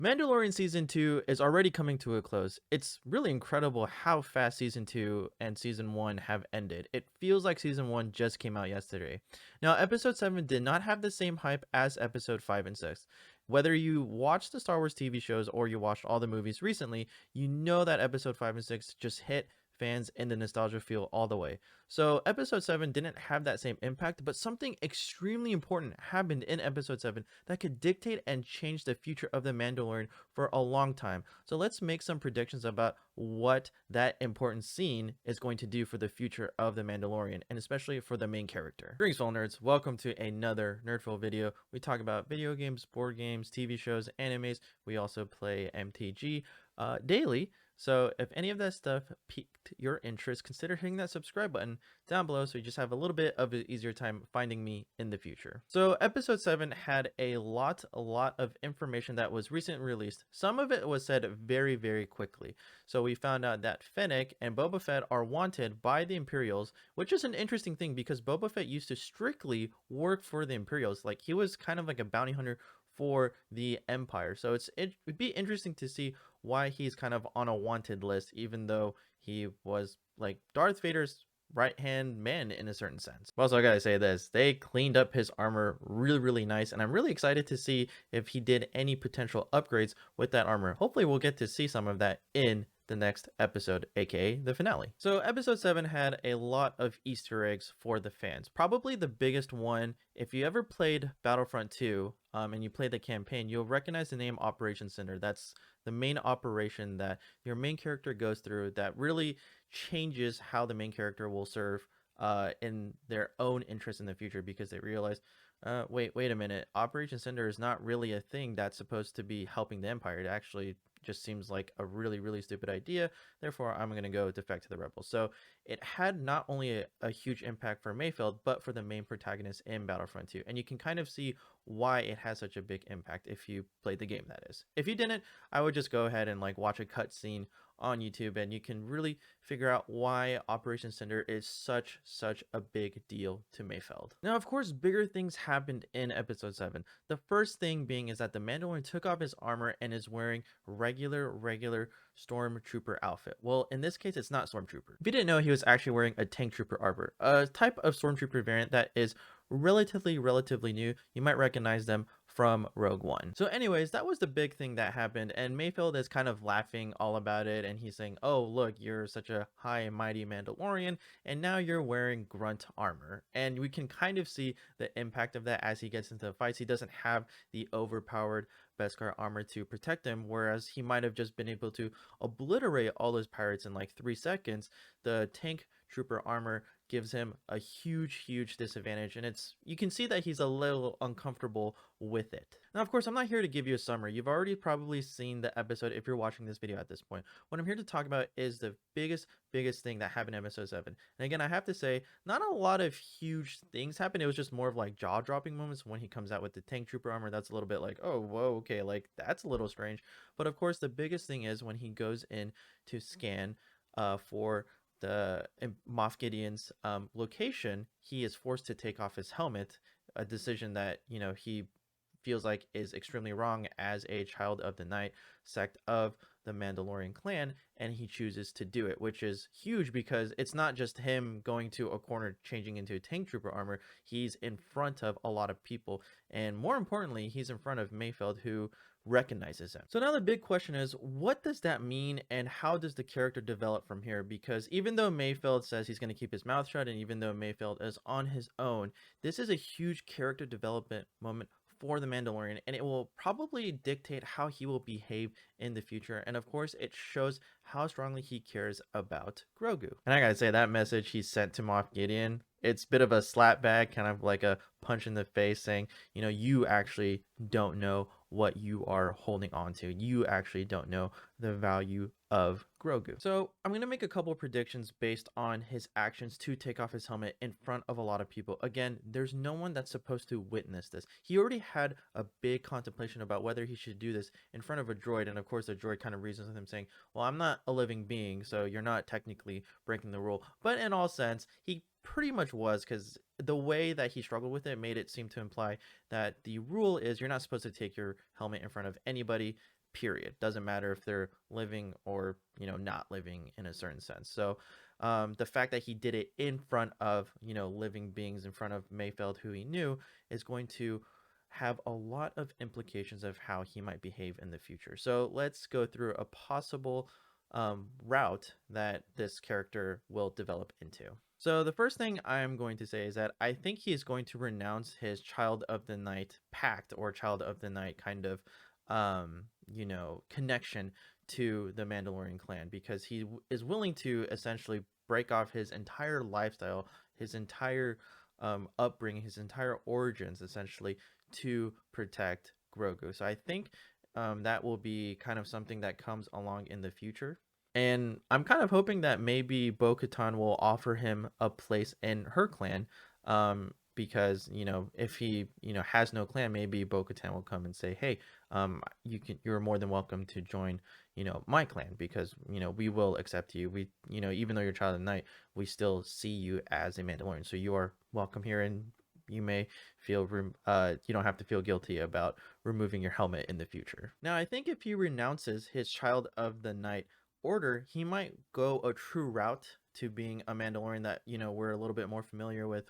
Mandalorian season 2 is already coming to a close. It's really incredible how fast season 2 and season 1 have ended. It feels like season 1 just came out yesterday. Now, episode 7 did not have the same hype as episode 5 and 6. Whether you watched the Star Wars TV shows or you watched all the movies recently, you know that episode 5 and 6 just hit fans in the nostalgia feel all the way. So episode 7 didn't have that same impact, but something extremely important happened in episode 7 that could dictate and change the future of the Mandalorian for a long time. So let's make some predictions about what that important scene is going to do for the future of the Mandalorian, and especially for the main character. Greetings, fellow nerds. Welcome to another Nerdful video. We talk about video games, board games, TV shows, animes. We also play MTG daily. So if any of that stuff piqued your interest, consider hitting that subscribe button down below so you just have a little bit of an easier time finding me in the future. So episode 7 had a lot of information that was recently released. Some of it was said very, very quickly. So we found out that Fennec and Boba Fett are wanted by the Imperials, which is an interesting thing because Boba Fett used to strictly work for the Imperials. Like, he was kind of like a bounty hunter for the Empire. So it'd be interesting to see why he's kind of on a wanted list, even though he was like Darth Vader's right hand man in a certain sense. Also, I gotta say this, they cleaned up his armor really nice, and I'm really excited to see if he did any potential upgrades with that armor. Hopefully we'll get to see some of that in the next episode, aka the finale. So episode 7 had a lot of Easter eggs for the fans. Probably the biggest one, if you ever played Battlefront 2 and you played the campaign, you'll recognize the name Operation Cinder. That's the main operation that your main character goes through that really changes how the main character will serve in their own interest in the future, because they realize, wait a minute, Operation Cinder is not really a thing that's supposed to be helping the Empire. It actually just seems like a really stupid idea. Therefore, I'm going to go defect to the rebels. So it had not only a huge impact for Mayfeld, but for the main protagonist in Battlefront 2. And you can kind of see why it has such a big impact if you played the game, that is. If you didn't, I would just go ahead and like watch a cutscene on YouTube, and you can really figure out why Operation Cinder is such a big deal to Mayfeld. Now, of course, bigger things happened in episode 7. The first thing being is that the Mandalorian took off his armor and is wearing regular stormtrooper outfit. Well, in this case, it's not stormtrooper. If you didn't know, he was actually wearing a tank trooper armor, a type of stormtrooper variant that is relatively new. You might recognize them from Rogue One. So anyways, that was the big thing that happened, and Mayfeld is kind of laughing all about it, and he's saying, oh look, you're such a high and mighty Mandalorian, and now you're wearing grunt armor. And we can kind of see the impact of that as he gets into the fights. He doesn't have the overpowered Beskar armor to protect him, whereas he might have just been able to obliterate all those pirates in like 3 seconds. The tank trooper armor gives him a huge disadvantage, and you can see that he's a little uncomfortable with it. Now, of course, I'm not here to give you a summary. You've already probably seen the episode if you're watching this video at this point. What I'm here to talk about is the biggest thing that happened in episode 7. And again, I have to say, not a lot of huge things happened. It was just more of like jaw-dropping moments. When he comes out with the tank trooper armor, that's a little bit like, oh, whoa, okay, like that's a little strange. But of course, the biggest thing is when he goes in to scan for the Moff Gideon's location, he is forced to take off his helmet, a decision that, you know, he feels like is extremely wrong as a child of the Night sect of the Mandalorian clan, and he chooses to do it, which is huge because it's not just him going to a corner changing into tank trooper armor. He's in front of a lot of people, and more importantly, he's in front of Mayfeld, who recognizes him. So now the big question is, what does that mean, and how does the character develop from here? Because even though Mayfeld says he's going to keep his mouth shut, and even though Mayfeld is on his own, this is a huge character development moment for the Mandalorian, and it will probably dictate how he will behave in the future. And of course, it shows how strongly he cares about Grogu. And I gotta say, that message he sent to Moff Gideon, it's a bit of a slap back, kind of like a punch in the face, saying, you know, you actually don't know what you are holding on to. You actually don't know the value of Grogu. So I'm going to make a couple of predictions based on his actions to take off his helmet in front of a lot of people. Again, there's no one that's supposed to witness this. He already had a big contemplation about whether he should do this in front of a droid, and of course the droid kind of reasons with him saying, well, I'm not a living being, so you're not technically breaking the rule. But in all sense, he pretty much was, because the way that he struggled with it made it seem to imply that the rule is you're not supposed to take your helmet in front of anybody period. Doesn't matter if they're living or, not living in a certain sense. So the fact that he did it in front of, living beings, in front of Mayfeld, who he knew, is going to have a lot of implications of how he might behave in the future. So let's go through a possible route that this character will develop into. So the first thing I'm going to say is that I think he is going to renounce his Child of the Night pact, or Child of the Night kind of connection to the Mandalorian clan, because he is willing to essentially break off his entire lifestyle, his entire upbringing, his entire origins, essentially, to protect Grogu. So I think that will be kind of something that comes along in the future. And I'm kind of hoping that maybe Bo-Katan will offer him a place in her clan, because if he has no clan, maybe Bo-Katan will come and say, hey, you're more than welcome to join my clan, because we will accept you. We even though you're Child of the Night, we still see you as a Mandalorian, so you are welcome here, and you may feel you don't have to feel guilty about removing your helmet in the future. Now, I think if he renounces his Child of the Night order, he might go a true route to being a Mandalorian that we're a little bit more familiar with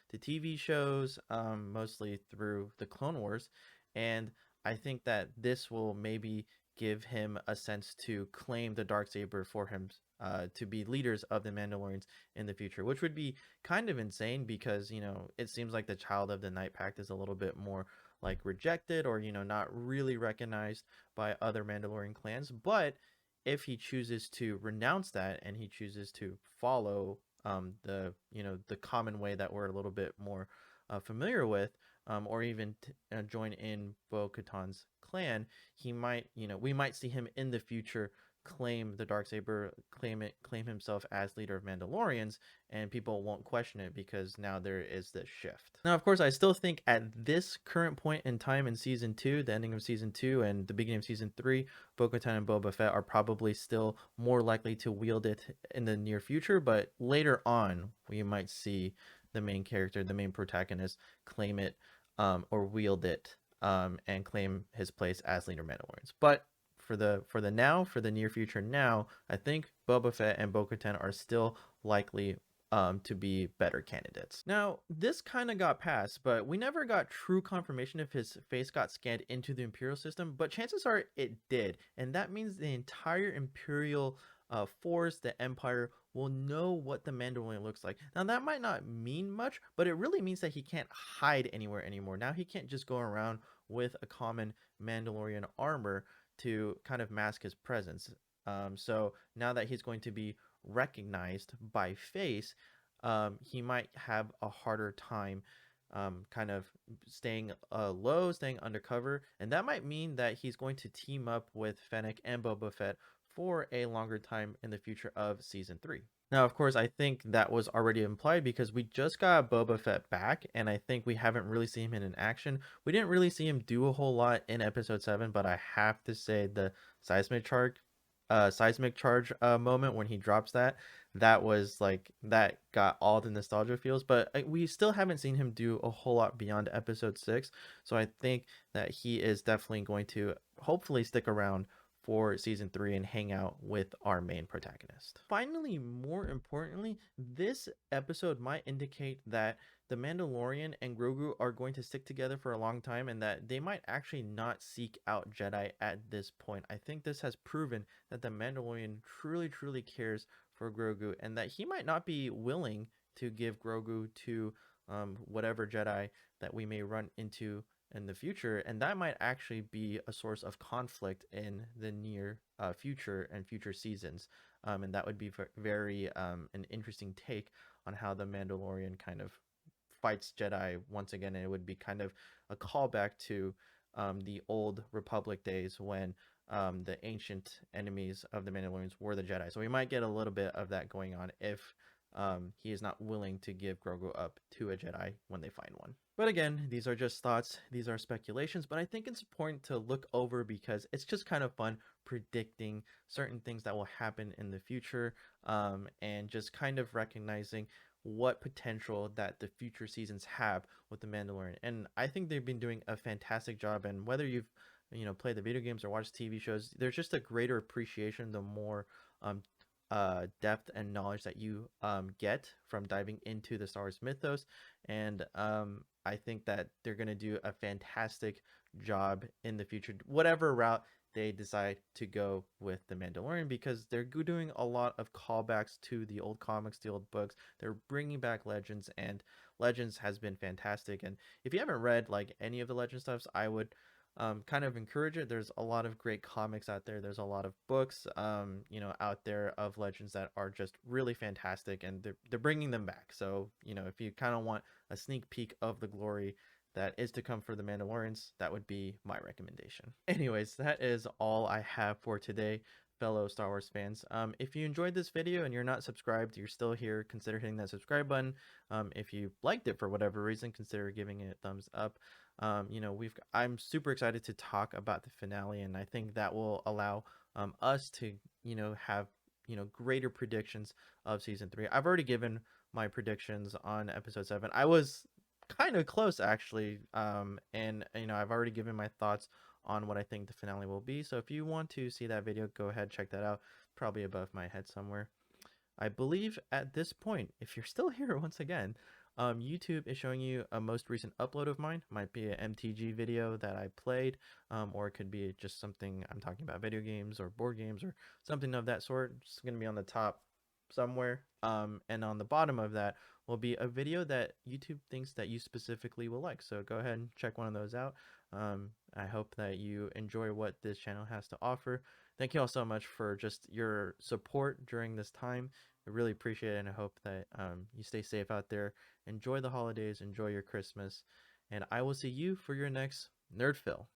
the TV shows, mostly through the Clone Wars. And I think that this will maybe give him a sense to claim the Darksaber for him, to be leaders of the Mandalorians in the future, which would be kind of insane, because it seems like the Child of the Night Pact is a little bit more like rejected, or not really recognized by other Mandalorian clans. But if he chooses to renounce that, and he chooses to follow the common way that we're a little bit more familiar with, or even join in Bo-Katan's clan, he might we might see him in the future claim the Darksaber, claim himself as leader of Mandalorians, and people won't question it, because now there is this shift. Now, of course, I still think at this current point in time in season 2, the ending of season 2 and the beginning of season 3, Bo-Katan and Boba Fett are probably still more likely to wield it in the near future, but later on we might see the main character, the main protagonist, claim it, or wield it, and claim his place as leader of Mandalorians. But for the near future now, I think Boba Fett and Bo-Katan are still likely to be better candidates. Now, this kind of got passed, but we never got true confirmation if his face got scanned into the Imperial system, but chances are it did, and that means the entire Imperial force, the Empire, will know what the Mandalorian looks like. Now, that might not mean much, but it really means that he can't hide anywhere anymore. Now he can't just go around with a common Mandalorian armor to kind of mask his presence. So now that he's going to be recognized by face, he might have a harder time kind of staying low, staying undercover, and that might mean that he's going to team up with Fennec and Boba Fett for a longer time in the future of season 3. Now, of course, I think that was already implied, because we just got Boba Fett back, and I think we haven't really seen him in action. We didn't really see him do a whole lot in episode 7, but I have to say the seismic charge moment when he drops that was like, that got all the nostalgia feels. But we still haven't seen him do a whole lot beyond episode 6, so I think that he is definitely going to hopefully stick around for season 3 and hang out with our main protagonist. Finally, more importantly, this episode might indicate that the Mandalorian and Grogu are going to stick together for a long time, and that they might actually not seek out Jedi at this point. I think this has proven that the Mandalorian truly cares for Grogu, and that he might not be willing to give Grogu to whatever Jedi that we may run into in the future, and that might actually be a source of conflict in the near future and future seasons, and that would be very an interesting take on how the Mandalorian kind of fights Jedi once again, and it would be kind of a callback to the old Republic days, when the ancient enemies of the Mandalorians were the Jedi. So we might get a little bit of that going on if he is not willing to give Grogu up to a Jedi when they find one. But again, these are just thoughts, these are speculations, but I think it's important to look over, because it's just kind of fun predicting certain things that will happen in the future, and just kind of recognizing what potential that the future seasons have with the Mandalorian. And I think they've been doing a fantastic job, and whether you've play the video games or watch TV shows, there's just a greater appreciation the more um depth and knowledge that you get from diving into the Star Wars mythos. And I think that they're going to do a fantastic job in the future, whatever route they decide to go with the Mandalorian, because they're doing a lot of callbacks to the old comics, the old books. They're bringing back Legends, and Legends has been fantastic. And if you haven't read like any of the Legend stuffs, I would kind of encourage it. There's a lot of great comics out there. There's a lot of books, out there of Legends that are just really fantastic, and they're bringing them back. So, if you kind of want a sneak peek of the glory that is to come for the Mandalorians, that would be my recommendation. Anyways, that is all I have for today, fellow Star Wars fans. If you enjoyed this video and you're not subscribed, you're still here, consider hitting that subscribe button. If you liked it for whatever reason, consider giving it a thumbs up. I'm super excited to talk about the finale, and I think that will allow us to have greater predictions of season 3. I've already given my predictions on episode 7. I was kind of close actually, and I've already given my thoughts on what I think the finale will be. So if you want to see that video, go ahead, check that out, probably above my head somewhere. I believe at this point, if you're still here once again, YouTube is showing you a most recent upload of mine. Might be an MTG video that I played, or it could be just something I'm talking about, video games or board games or something of that sort. It's going to be on the top somewhere. And on the bottom of that will be a video that YouTube thinks that you specifically will like. So go ahead and check one of those out. I hope that you enjoy what this channel has to offer. Thank you all so much for just your support during this time. I really appreciate it, and I hope that you stay safe out there. Enjoy the holidays, enjoy your Christmas, and I will see you for your next Nerd Fill.